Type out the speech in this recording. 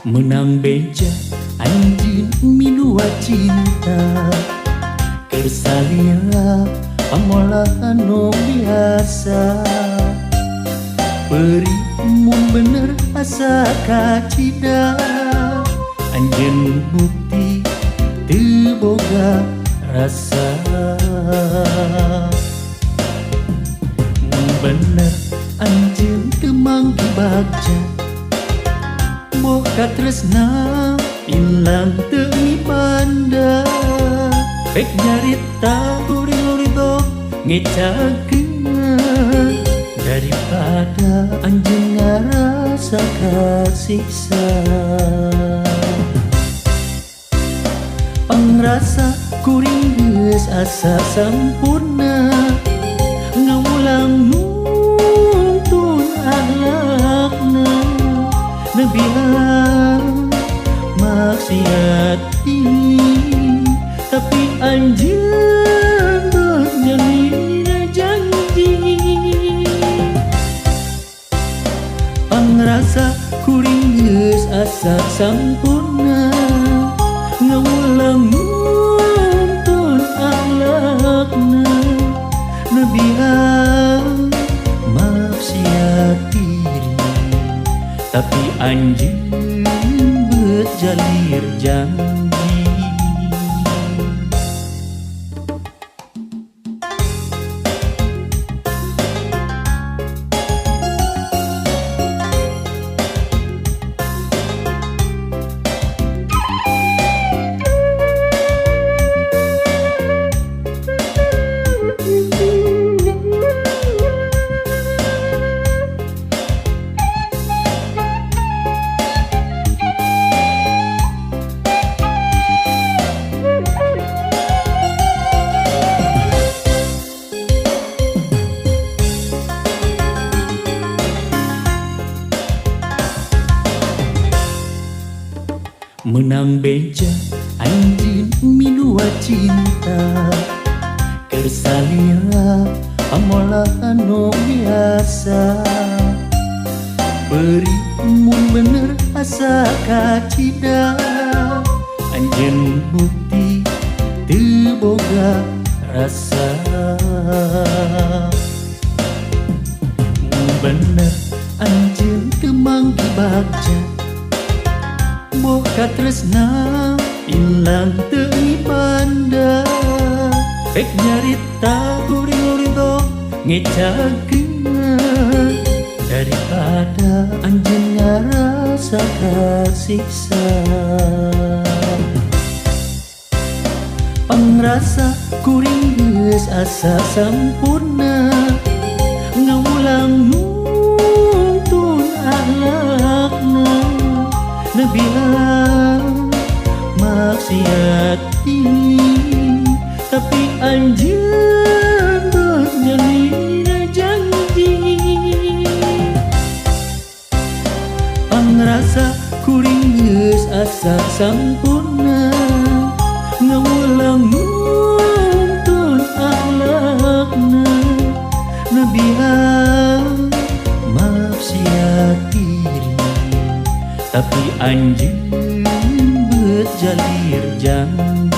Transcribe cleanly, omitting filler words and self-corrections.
Menang beja anjeun minua cinta Kersalila pamolahan no biasa Beri mun bener asa kacida Anjeun bukti teu boga rasa Mun bener anjeun teu manggi bagja Boga tresna ilang teu mipanda Pek nyarita gurih-gurih ngecakeun daripada anjeun ngarasa kasiksa Pangrasa kuring geus asa sampurna ngawulang nuntun akhlakna Nebihan maksiat ini Tapi anjeun berjalin janji Pangrasa kuring geus asa sampurna Ngawulang nuntun akhlakna Nebihan maksiat diri Tapi anjeun berjalir janji Menang beja anjeun minua cinta Kersalila pamolahan no biasa Beri mun bener asa kacida Anjeun bukti teu boga rasa Mun bener anjeun teu manggi bagja Boga tresna ilang teu mipanda Pek nyarita gurih-gurih ngecakeun daripada anjeun ngarasa kasiksa Pangrasa kuring geus asa sampurna ngawulang nuntun akhlakna Nebihan maksiat ini Tapi anjeun berjalin janji Pangrasa kuring geus asa sampurna Ngawulang nuntun akhlakna Nebihan maksiat diri Tapi anjeun berjalir janji